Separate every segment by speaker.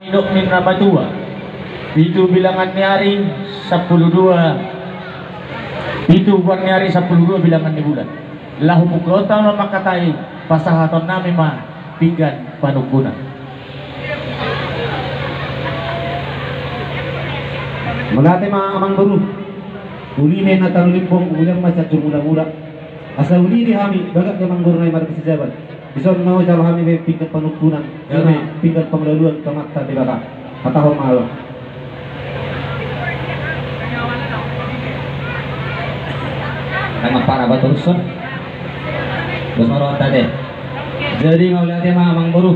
Speaker 1: Indok min nama dua. Itu bilangan hari 12. Itu buat hari 12 bilangan di bulan. Lahu muklota nama katai pasahaton nami ma pinggan panukuna.
Speaker 2: Magate mga amang baru. Ulinin na talulimpong ulang masya mula-mula. Asa ulini hami bagak ke mangguru na markas jabat. Bison mau jalo hami may pinggan panukunan. Kami pinggan panglaluan kamakta di baka. Patahong malo.
Speaker 3: Nang para ba turuson? Bos maron tadi. Jadi ngauliate mga amang baru.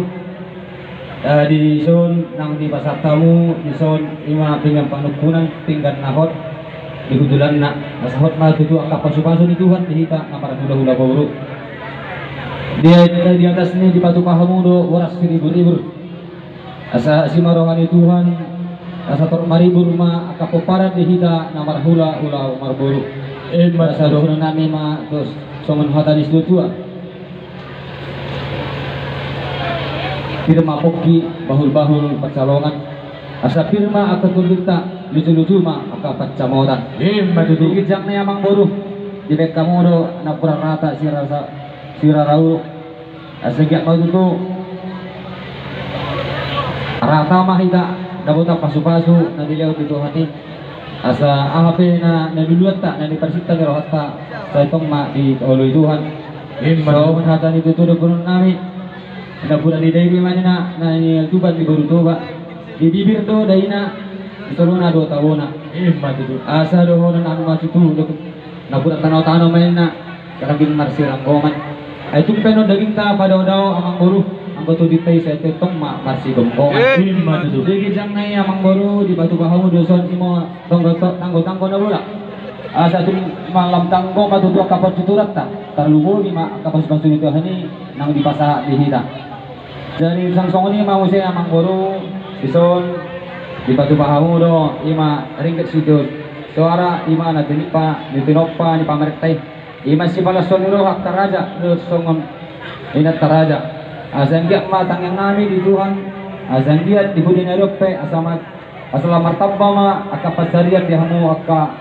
Speaker 3: Di zon nang di pasar tamu di zon ima pinggan panukunan pinggan nahot di hudulan na masahot na tutu ang kapasupaso ni Tuhan dihita na para hula-hula bauru di atas ni di patu pahamudo waras ribu-ribu asa simarongan ni Tuhan asa tor maribur ma kapoparan dihita na para hula-hula marburu asa dohon nami ma dos songon hatanis tutua firma poki bahul-bahul pacalongan asa firma akan turbita lucu-lucu ma akan pacamotan dikit jak na yamang boru di bek kamodo na pura rata sirarau asa gyak matutu rata mah hita dabota pasu-pasu na diliau itu hati asa ahape na duluat tak na dipersita ni rohata sa itong ma di oloi Tuhan so menhatan itu tuh gunung nami na pura di dairi mana na ni tuban di baru toba di bibir do daina turuna do tawona matutu asa do honon anu matutu na pura tanaw-tanaw main na karaging marsirang goman ay tumpeno daging ta padaw-daw amang buru ang batu ditay sa tetong marsi gomkongan matutu digi jang nay amang buru di batu bahamu doson imo tanggo na bula asa tum malam tanggo matutu kapal tuturat ta tarlubo ni ma kapal basu itu hani nang dipasa dihita dari sang songoni mau saya amang buru ison di batu bahamu do ima ringket situ suara ima na tinipa ni tinopa ni pamertay ima si palason niro hak taraja do songon inat taraja asan dia matang yang nami di Tuhan asan dia di budi narope asamat asala martabba ma akapasarian di hamu akka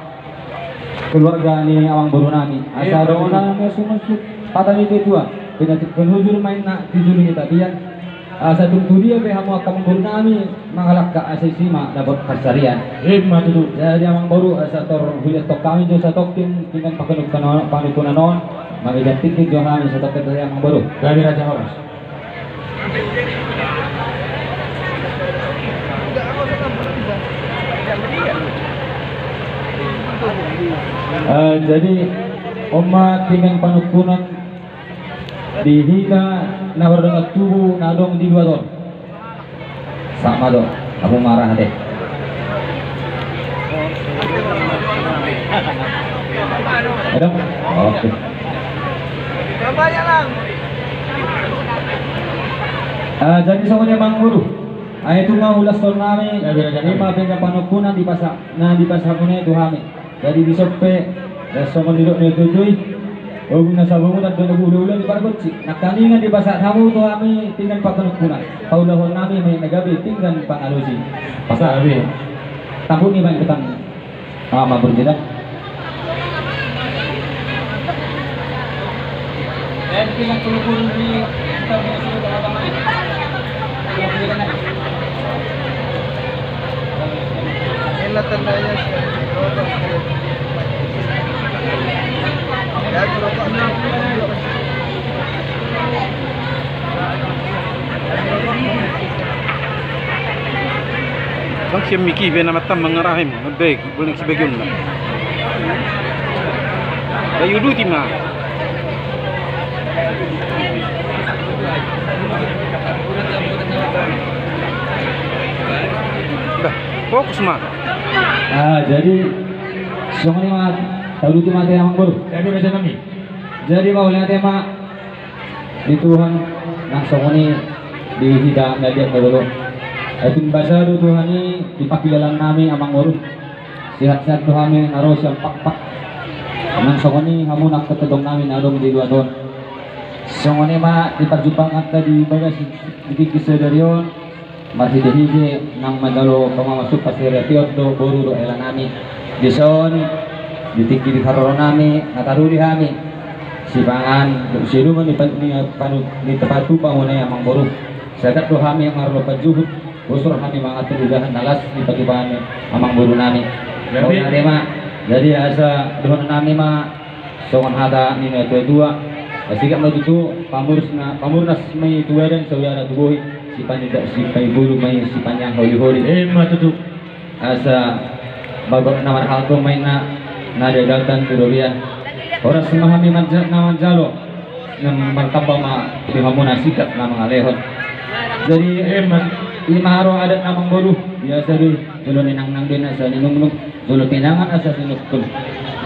Speaker 3: keluarga ni awang buru nami asa do na mesuk patani di tua pinatik penhujur main na tijuri kita dian asa dia be hamu akan buru nami mangalak ka asisima dapat pasarian matutu jadi amang baru asa tor huliat tok kami jo sa tok tim dengan pakanuk panukunan non magidatik jo kami sa tok dari amang baru
Speaker 1: Gabi Raja Horas.
Speaker 3: Jadi umat dengan panukunan dihina na dengan tubuh nadong di dua ton sama dong aku marah deh ada oke jadi soalnya Bang Guru itu mau ulas ton kami lima pinggan panukunan di pasar nah di pasar punya itu kami jadi di sope soal duduk tutui Ogun nasa bangun at doon nag-ulo-ulo di Bargotsi. Nakalingan di basa tamu to kami tinggal pakanukunan. Paulahon nami may nagabi tinggal pangalusi. Pasabi. Tahu ni bang ketang mama berjeda. Dan tinggal puluh di kita punya sudah agama ini.
Speaker 4: Inilah tandanya
Speaker 5: Bang siya Miki bina matam mengarahim mabeg bulan sebagian na. Bayu duti ma. Bah, fokus ma.
Speaker 3: Jadi semua mah tahu itu mati amang baru.
Speaker 1: Gabi Raja kami.
Speaker 3: Jadi mau lihat tema di Tuhan langsung ini di hidup ngajak dulu. Atin bahasa do Tuhan ini dipakilalan nami amang baru. Sihat-sihat Tuhan ini naros yang pak-pak. Langsung ini kamu nak ketedong nami nadong di dua ton. Song ini mah diperjumpaan tadi bagasi di kisah dari on marhide-hide nang madalo pamamasuk pasir do boru do elan nami dison ditiki di karoro nami nataruli kami sipangan siluman di tempat tupa muna yang mangboru sagat do kami yang marlo pajuhut usur kami mangatur udahan nalas di pagibaan amang boru nami jadi asa dohon nami ma songon hata nino dua asigat madutu pamurnas may tuwadan saudara tubuhi si pay bulu may si panyang holi-holi
Speaker 1: matutu
Speaker 3: asa bagot naman halko may nadadagdan turulian oras memahami naman jalo ng martabang muna sikat na mga lehon jadi imaro adat namang bulu biasa di julo ninang din sa ninungnung julo tinangan asa sinukul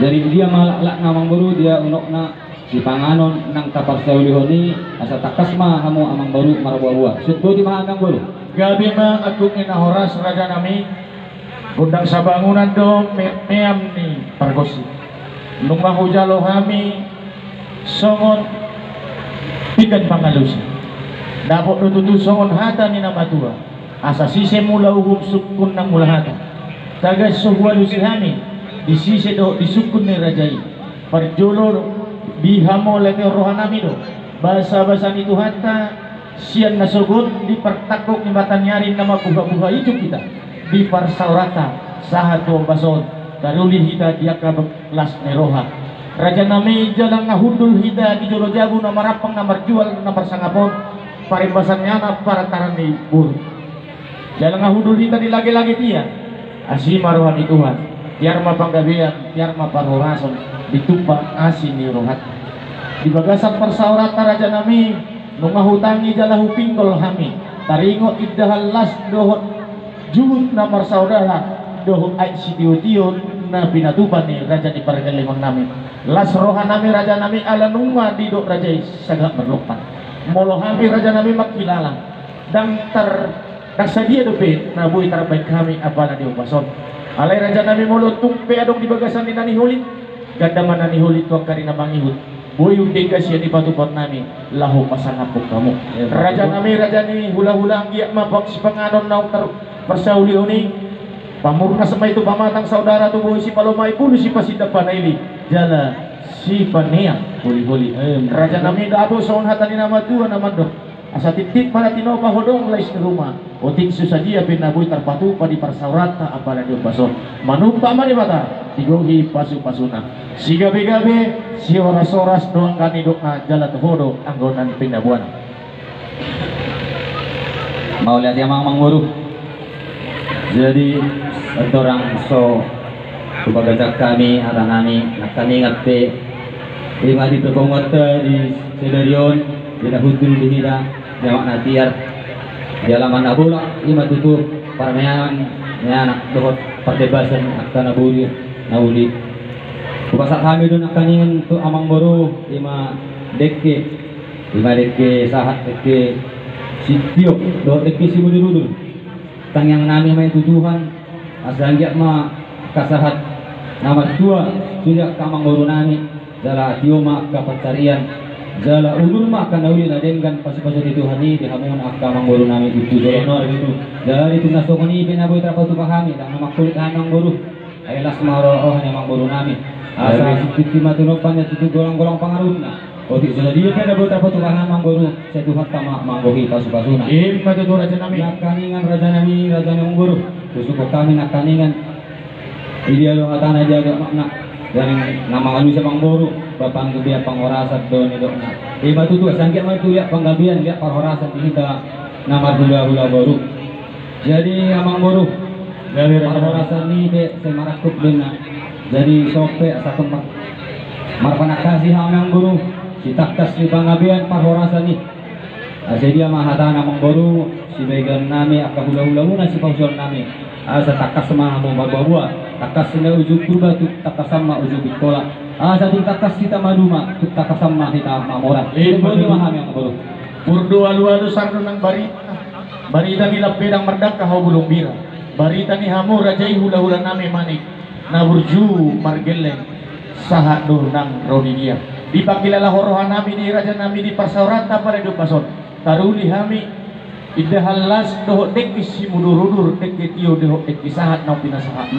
Speaker 3: jadi dia malaklak namang bulu dia unok na si panganon nang tapar sa ulihoni asa takas ma hamo amang baru marabuwa sudbo di mahagang bulu
Speaker 1: gabi ma agung inahoras raja nami undang sa bangunan do meam ni pargosi nung mahujalo kami songon pigan pangalusi dapot nututu songon hata ni namatua asa sise mula uhum sukun nang mula hata taga suhwalusi kami di sise do di sukun ni rajai parjulur bihamo lete rohanami do bahasa-bahasa itu hata sian nasugun di pertakuk ni matanyari nama buha-buha itu kita di parsaurata sahatu bason daruli hida diaka las neroha raja nami jalan ngahundul hida di jolo jabu nama rapang nama jual nama sangapon parimbasannya na para tarani buru jalan ngahundul hida di lagi-lagi dia asima rohani Tuhan tiar ma panggabean tiar ma parorason ditumpang asin ni rohat di bagasan persaurata raja nami nungahutangi jalahu pinggol kami taringo iddahal las dohot juhut namar saudara dohut ay sitiyo-tiyo na pinatupan ni raja di pargalingon nami las rohan nami raja nami ala nunga di dok raja sagak berlupan molo kami raja nami makilala dan tersadia dope na buhay terbaik kami apa na diupason alay raja nami molo tumpe adong di bagasan ni nani hulit ganda man nani hulit tuang karina mangihut buhay udik kasya di patupot nami lahu pasangapok kamu raja nami raja ni hula-hula ang giyak mapak si panganon na persauli ini pamurna sama itu pamatang saudara tubuh si palomay puluh si pasidap panaili jala si paneang huli-huli raja nami dabo soon hatani nama tua nama dok asa titit para tinopa hodong lais di rumah oting susadia pinabuy tarpatu pa di parsaurata apa na diyo pason manumpa mani mata tigohi pasu-pasuna si gabi-gabi si oras-oras doang kanidok na jala tuhodo anggonan pinabuan
Speaker 3: mau lihat yang mang guru jadi orang so kubagajak kami ada nami nak kami ngate lima di perkongot di sedarion di hudul di hida jamak natiar di alaman abulak lima tutup para anak dohot perdebasan akan abuli nauli kubasak kami doon akanin to amang baru lima deke sahat deke sitio dohot deke si budurudul tangyang nami may tuduhan asangyak ma kasahat nama tua sudah kamang baru nami jala tioma kapatarian jala ulur ma kanauli na dengan pasu-pasu di Tuhan ni dihamun kamang baru nami itu dolonor gitu jala itu nasokoni pinaboy trapatu kami dan makulit anang baru ay las maro mang baru nami asa sikit matunopan ya itu golong-golong pangaruna otik sudah dia kan dapat apa tuh mang baru saya Tuhan tama manggohi pasu-pasuna
Speaker 1: matutu raja nami
Speaker 3: nakaningan raja nami guru susuko kami nakaningan idealo hatana jaga makna dari nama manusia mang baru bapang gubia pangorasat do ni dokna matutu sangkit matu ya panggabian ya parhorasat kita nama hula-hula baru jadi amang baru dari parhorasat ni de semarakut dina jadi sope satu marpanakasi amang guru si taktas ni pangabian parhorasan ni asa dia mahata namang baru si began nami akka hula-hula muna si pausul nami asa takas sama mo bagbawa takas na ujug kurba tu takas sama ujug bikola asa tu takas kita maduma tu takas sama kita mamora mo di mahami ang baru
Speaker 1: purdo alu-alu sarno ng barita nila pedang merdak kahau bulong bira barita ni hamo rajai hula-hula nami manik na burju margeleng sahat do nang rodinia dipakilala horohan nami di raja nami di parsaurata pada hidup pason taruli kami Idahalas dohok dek isi mudur-udur dek tio dohok dek isahat nau pinasahat.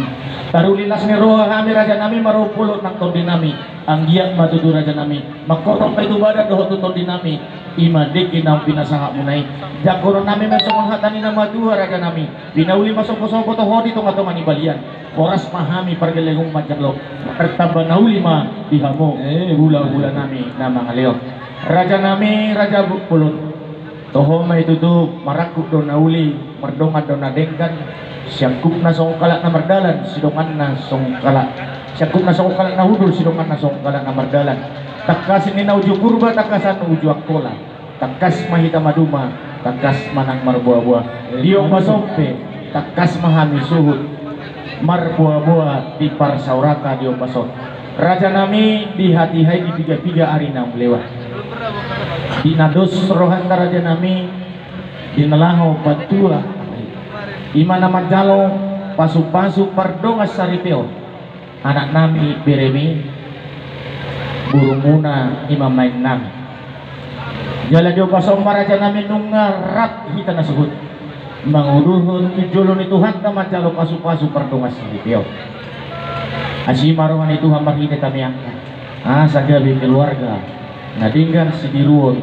Speaker 1: Tarulilas ni roha kami raja nami marupulo nang ton dinami. Anggiak matutu raja nami. Makorong pa itu badat dohok tuton dinami. Ima dek nau pinasahat munai. Jakoron nami mesomon hatani nama dua raja nami. Binauli masok-masok to hodi to ngato mani balian. Oras mahami pargelengong majalok. Pertaba nauli ma dihamo. Hula-hula nami nama ngaleo. Raja nami raja pulut. Toho may tutu marakuk do nauli merdongan do nadengkan siangkup na songkalak na mardalan sidongan na songkalak siangkup na songkalak na hudul sidongan na songkalak na mardalan takas ini na uju kurba takasan uju akola takas mahita maduma takas manang marbuah-buah diong masompe takas mahami suhud marbuah-buah di parsauraka diong basot raja nami di hati-hati di tiga-tiga hari na lewat di nados rohan raja nami di nelaho patua imana majalo pasu-pasu pardongas saripeo anak nami beremi burumuna imam main nami jala jo pasom raja nami nungarat hita nasebut mangudurhun tujulun itu hatta majalo pasu-pasu pardongas saripeo asimarohan itu hambar hita kami angkat sagabi keluarga nadinggan si diruon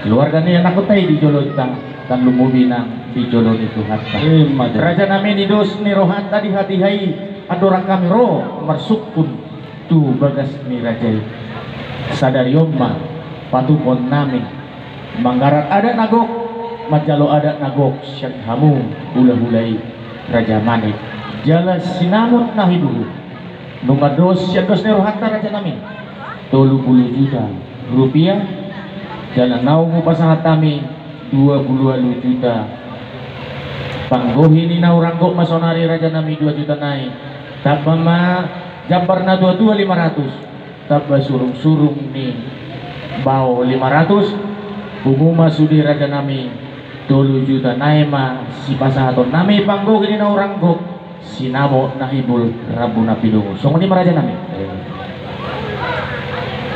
Speaker 1: keluarga ni anak kotai di jolot dan lumubi nang di jolot itu hatta raja nami ni dos ni rohanta di hati hai adora kami ro marsukun tu bagas ni raja sadari omma patupon nami manggarat ada nagok majalo ada nagok syak hamu hula-hulai raja mani jala sinamut nahi dulu nunga dos syak dos ni rohanta raja nami 30 juta rupiah jalan naumu pasangat kami 20 juta panggohi ni nauranggok masonari raja nami 2 juta naik tak mama jambar na 22.500 tak surung-surung ni bau 500 bumuma sudi raja nami 20 juta naik ma si pasangaton nami panggohi ni nauranggok sinamo nahibul rabu napidungu song ni raja nami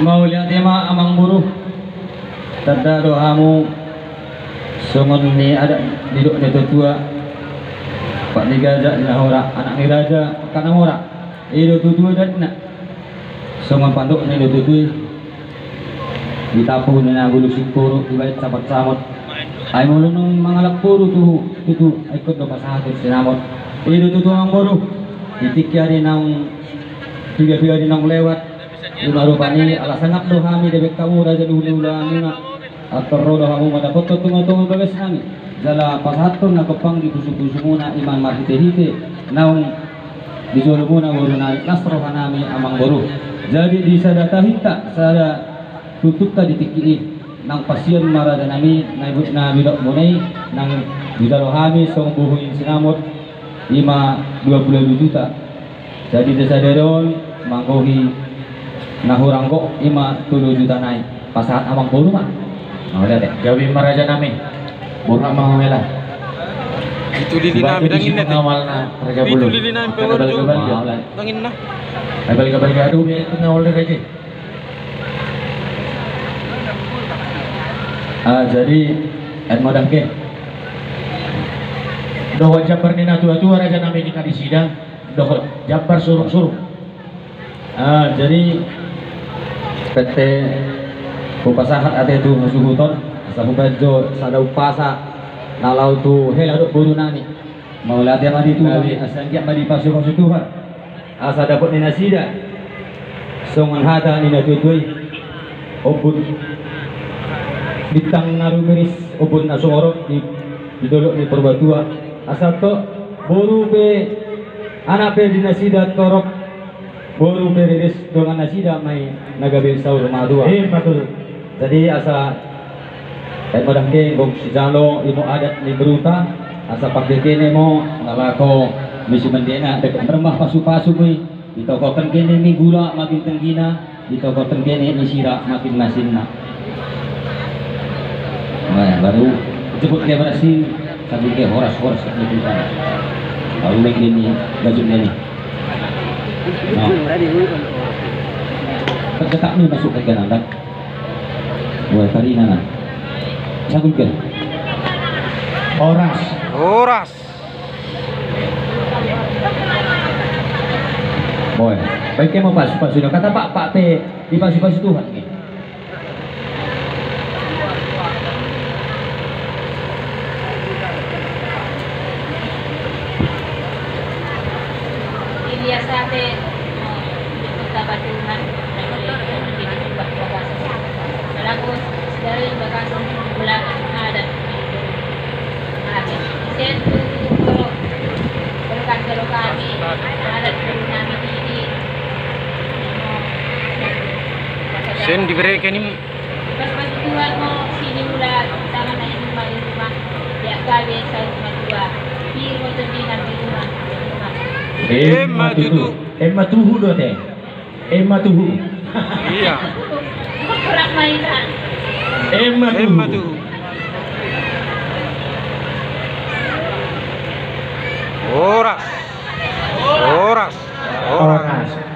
Speaker 3: mau lihat tema amang buruh tanda doamu songon ni ada duduk ni tua pak ni gajah ni ora anak ni raja kana ora ilo tua dan nak songon panduk ni tua ditapu ni na gulu sikuru ibait sabat samot ay mulunong mangalak puro tu ikut do pasahatin sinamot ilo tua ang buruh itikyari nang tiga-tiga nang lewat lima rupani alasangap do kami debek kamu raja dulu-dulu na atau roda kamu madapot ko tungo-tungo bagas kami jala pasahaton na kapang di puso-puso muna iman marhite-hite naong disolo muna wuro na nasro kanami amang boro jadi di sadata hita sada tutup ta ditikini nang pasien marada nami na bidok munay nang bidalo kami song buhuin sinamot 20 juta jadi di sadaron mangkohi nahuranggo 50 juta naik pasahat amang bolu mah mau lihat deh
Speaker 1: gawi maraja nami burha mangawela
Speaker 5: itu lili nami dangin net
Speaker 1: ngawal na raja bulu
Speaker 5: itu lili nami pengor jo dangin na
Speaker 1: ay balik aduh biar itu ngawal na raja
Speaker 3: jadi modah ke
Speaker 1: doh jambar ni na tua-tua raja nami di kadisida doh jambar surung-surung
Speaker 3: jadi PT upasahat ate tu musuhuton sa hubajo sa daw pasa nalaw tu helado buru nani mau lati madi tu asan dia madi pasu Tuhan asa dapat ni nasida songon hata ni natutoy obun bitang narumiris obun nasoro di dolok ni perbatua asa to buru be anak pe di nasida torok buru beriris dengan nasida may nagabil sa rumah dua.
Speaker 1: Betul.
Speaker 3: Jadi asa ay madangke bong si Jalo imo adat ni Bruta asa pagdekene mo nalako misi mandena dekat remah pasu-pasu boy ditokokan kene ni gula makin tenggina ditokokan kene ni sira makin masinna. Nah baru jemput ke berasi sambil ke horas-horas ni kita. Baru lagi ni gajubnya ni. Pagkatak ni masuk ke kanan wah karina na sagun kan
Speaker 1: Oras.
Speaker 5: Oras.
Speaker 3: Boy, baik kayak mau palsu sudah kata Pak P dipalsu Tuhan nih.
Speaker 6: Dia sate kita batuan jadi buat puasa. Kalau dari bakasong bulan ada itu berkat kalau kami ada kami ini
Speaker 5: Sen diberi ini
Speaker 6: pas Tuhan mau sini mula tangan na rumah ya kami sa rumah dua di mau terbihan di rumah
Speaker 1: Emma tuhu do teh. Emma tuhu.
Speaker 5: iya.
Speaker 6: kurang mainan
Speaker 1: Emma
Speaker 5: Emma
Speaker 1: tuhu.
Speaker 5: tuh. Oras. Oras. Oras.
Speaker 1: Oras.